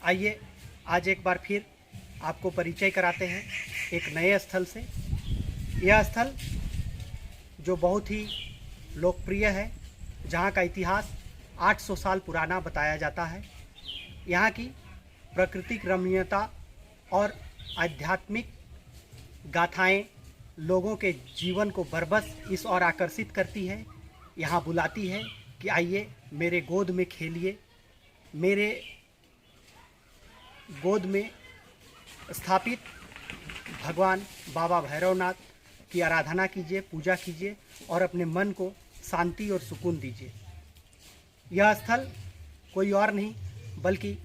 आइए आज एक बार फिर आपको परिचय कराते हैं एक नए स्थल से। यह स्थल जो बहुत ही लोकप्रिय है, जहाँ का इतिहास 800 साल पुराना बताया जाता है। यहाँ की प्राकृतिक रमणीयता और आध्यात्मिक गाथाएं लोगों के जीवन को बरबस इस ओर आकर्षित करती है। यहाँ बुलाती है कि आइए मेरे गोद में खेलिए, मेरे गोद में स्थापित भगवान बाबा भैरवनाथ की आराधना कीजिए, पूजा कीजिए और अपने मन को शांति और सुकून दीजिए। यह स्थल कोई और नहीं बल्कि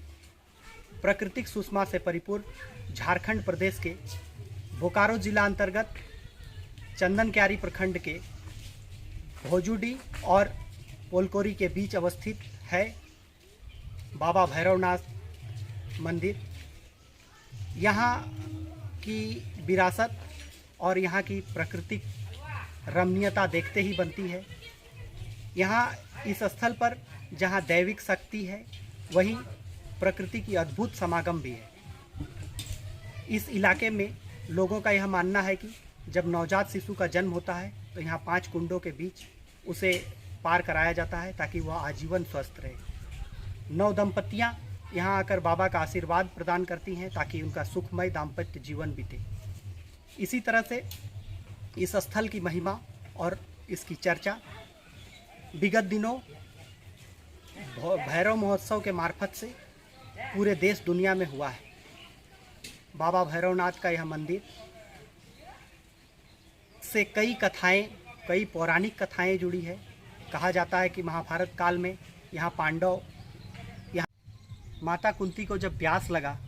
प्राकृतिक सुषमा से परिपूर्ण झारखंड प्रदेश के बोकारो जिला अंतर्गत चंदन क्यारी प्रखंड के भोजुडी और पोलकोरी के बीच अवस्थित है बाबा भैरवनाथ मंदिर। यहाँ की विरासत और यहाँ की प्राकृतिक रमणीयता देखते ही बनती है। यहाँ इस स्थल पर जहाँ दैविक शक्ति है, वहीं प्रकृति की अद्भुत समागम भी है। इस इलाके में लोगों का यह मानना है कि जब नवजात शिशु का जन्म होता है तो यहाँ 5 कुंडों के बीच उसे पार कराया जाता है ताकि वह आजीवन स्वस्थ रहे। 9 दंपतियाँ यहाँ आकर बाबा का आशीर्वाद प्रदान करती हैं ताकि उनका सुखमय दाम्पत्य जीवन बीते। इसी तरह से इस स्थल की महिमा और इसकी चर्चा विगत दिनों भैरव महोत्सव के मार्फत से पूरे देश दुनिया में हुआ है। बाबा भैरवनाथ का यह मंदिर से कई कथाएं, कई पौराणिक कथाएं जुड़ी है। कहा जाता है कि महाभारत काल में यहाँ पांडव, यहाँ माता कुंती को जब प्यास लगा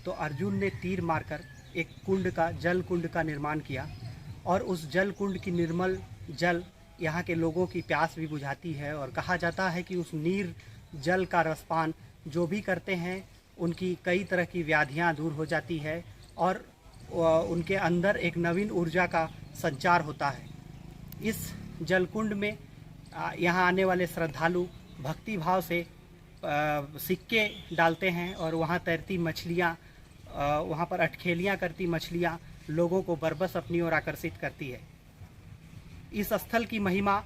तो अर्जुन ने तीर मारकर एक कुंड का, जल कुंड का निर्माण किया और उस जल कुंड की निर्मल जल यहाँ के लोगों की प्यास भी बुझाती है। और कहा जाता है कि उस नीर जल का रसपान जो भी करते हैं उनकी कई तरह की व्याधियाँ दूर हो जाती है और उनके अंदर एक नवीन ऊर्जा का संचार होता है। इस जलकुंड में यहाँ आने वाले श्रद्धालु भक्ति भाव से सिक्के डालते हैं और वहाँ तैरती मछलियाँ, वहाँ पर अटखेलियाँ करती मछलियाँ लोगों को बरबस अपनी ओर आकर्षित करती है। इस स्थल की महिमा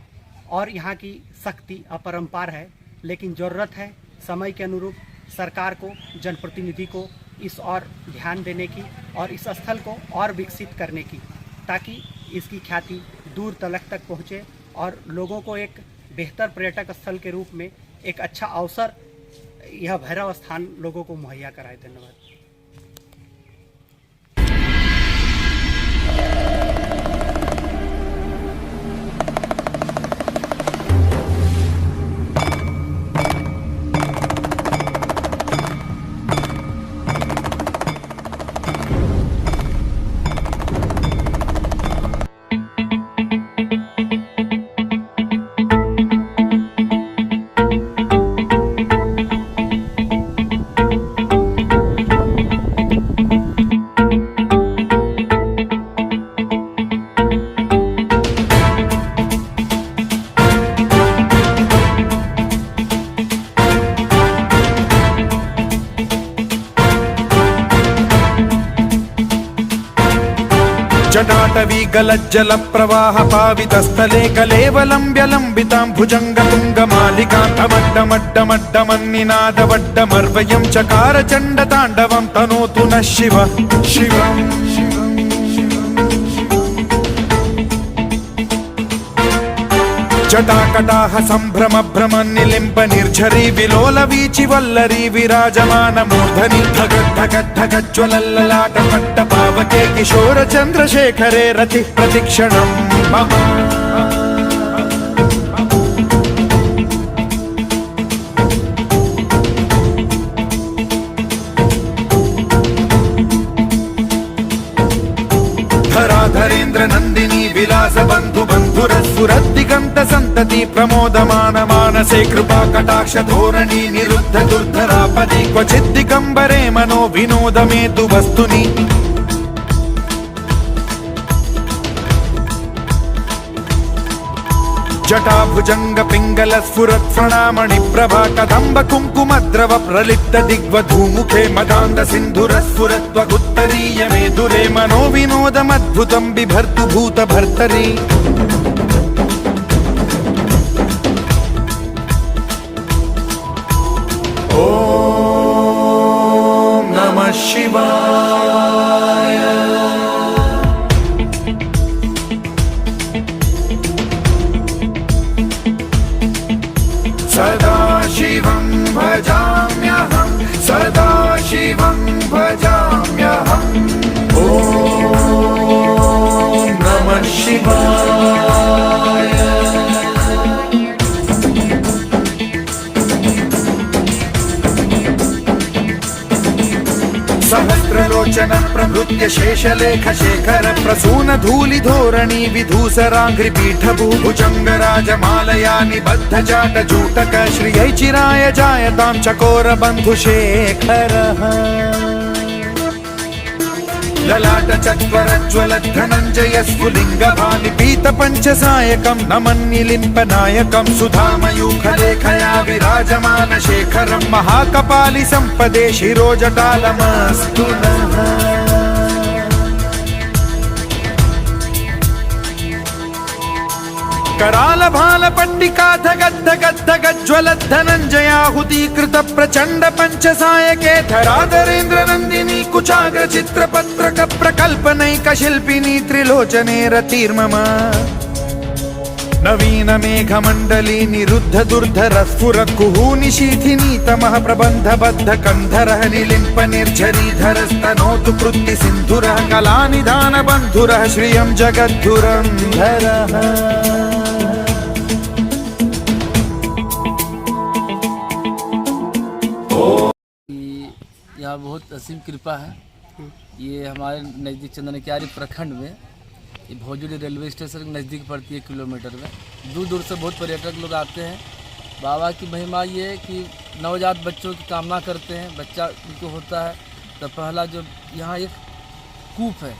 और यहाँ की शक्ति अपरंपार है, लेकिन ज़रूरत है समय के अनुरूप सरकार को, जनप्रतिनिधि को इस ओर ध्यान देने की और इस स्थल को और विकसित करने की, ताकि इसकी ख्याति दूर तलक तक पहुँचे और लोगों को एक बेहतर पर्यटक स्थल के रूप में एक अच्छा अवसर यह भैरव स्थान लोगों को मुहैया कराए। धन्यवाद। जटाटवी गलज्जल प्रवाह पावितस्थले कलेवलम्ब्य लम्बितां भुजङ्गतुङ्गमालिकान्तमड्डमड्डमड्डमन्निनादवड्डमर्वयं चकार चण्डताण्डवं तनोतु नः शिवः शिवम्। जटाकटाह सम्भ्रम भ्रम निलिम्ब निर्झरी विलोल वीचि वल्लरी विराजमान मूर्धनि धगत् धगत् धगज्ज्वलल्ललाट पट्ट पावके किशोर चन्द्रशेखरे रतिः प्रतिक्षणं मम। धराधरेन्द्र नन्दिनी विलास बन्धु बन्धुरस्फुरद्दिगन्त सन्तति प्रमोदमान मानसे कृपा कटाक्ष धोरणी निरुद्ध दुर्धरापदि क्वचिद्दिगम्बरे मनो विनोदमेतु वस्तुनि। जटाभुजंग पिंगल स्फुरत् प्रणामणि प्रभा कदम्ब कुङ्कुमद्रव प्रलिप्त दिग्वधूमुखे मदान्ध सिन्धुर स्फुरत्वगुत्तरीय मेधुरे मनो विनोदमद्भुतं बिभर्तु भूत भर्तरि ॐ नमः शिवाय सदा शिवं भजाम्यहं सदा शिवं भजाम्यहम् ॐ नमः शिवाय सहस्रलोचन प्रभृत्य शेषलेख शेखर प्रसून धूलि धोरणी विधूसराघ्रि पीठ भूभुजंग राजमालया निबद्ध जाट जूटक श्रियै चिराय जायतां चकोर बंधु शेखर ललाट चत्वरज्वल धनञ्जय स्फुलिंग भानि पीत पंचसायकं नमन्निलिम्प नायकं सुधामयूखलेखया विराजमान शेखरं महाकपालि संपदे शिरोजटालमस्तु नः कराल भाल पट्टिका धगद् धगद् धगज्ज्वलद् धनञ्जयाहुतीकृत प्रचण्ड पंचसायके धराधरेन्द्र नन्दिनी कुचाग्र चित्रपत्रक प्रकल्पनैक शिल्पिनी त्रिलोचने रतिर्मम नवीन मेघमण्डली निरुद्ध दुर्धर स्फुर कुहूनि शीथिनी तमः प्रबन्ध बद्ध कन्धरः निलिम्प निर्झरीधरस्तनोतु कृत्ति सिन्धुरः कलानिधान बन्धुरः श्रियं जगद्धुरन्धरः यहाँ बहुत असीम कृपा है। ये हमारे नज़दीक चंदनक्यारी प्रखंड में ये भौजुड़ी रेलवे स्टेशन के नज़दीक पड़ती है किलोमीटर में। दूर दूर से बहुत पर्यटक लोग आते हैं। बाबा की महिमा ये है कि नवजात बच्चों की कामना करते हैं, बच्चा उनको होता है तो पहला जो यहाँ एक कूप है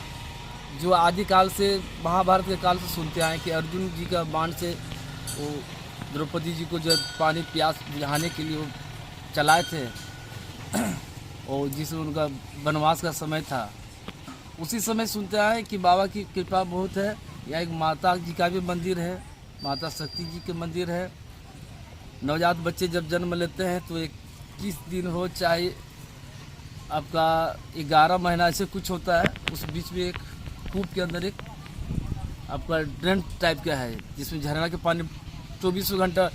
जो आदिकाल से महाभारत के काल से सुनते आए कि अर्जुन जी का बाण से वो द्रौपदी जी को जब पानी प्यास बुझाने के लिए वो चलाए थे और जिसमें उनका वनवास का समय था, उसी समय सुनते आए कि बाबा की कृपा बहुत है। यहाँ एक माता जी का भी मंदिर है, माता शक्ति जी के मंदिर है। नवजात बच्चे जब जन्म लेते हैं तो 21 दिन हो चाहे आपका 11 महीना ऐसे कुछ होता है, उस बीच में एक कूप के अंदर एक आपका ड्रेन टाइप का है जिसमें झरना के पानी 24 घंटा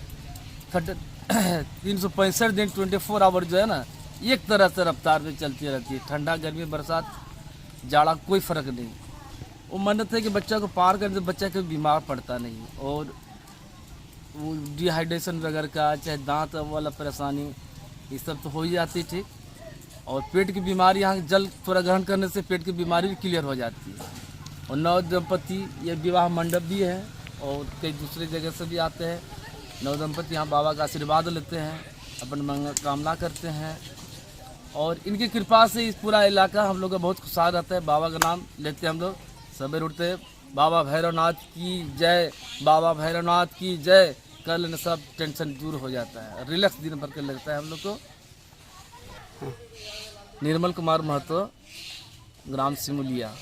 365 दिन 24 आवर जो है ना एक तरह से रफ्तार में चलती रहती है। ठंडा गर्मी बरसात जाड़ा कोई फ़र्क नहीं। वो मन्नत है कि बच्चा को पार करने से बच्चा कभी बीमार पड़ता नहीं और वो डिहाइड्रेशन वगैरह का चाहे दांत वाला परेशानी ये सब तो हो ही जाती है ठीक। और पेट की बीमारी यहाँ जल थोड़ा ग्रहण करने से पेट की बीमारी भी क्लियर हो जाती है। और नव दंपति ये विवाह मंडप भी है और कई दूसरे जगह से भी आते हैं। नव दंपति यहाँ बाबा का आशीर्वाद लेते हैं, अपन कामना करते हैं और इनकी कृपा से इस पूरा इलाका हम लोग का बहुत खुशहाल रहता है। बाबा का नाम लेते हैं हम लोग, सवेरे उठते हैं बाबा भैरवनाथ की जय, बाबा भैरवनाथ की जय, कर लेने सब टेंशन दूर हो जाता है, रिलैक्स दिन भर के लगता है हम लोग को। निर्मल कुमार महतो, ग्राम सिमुलिया।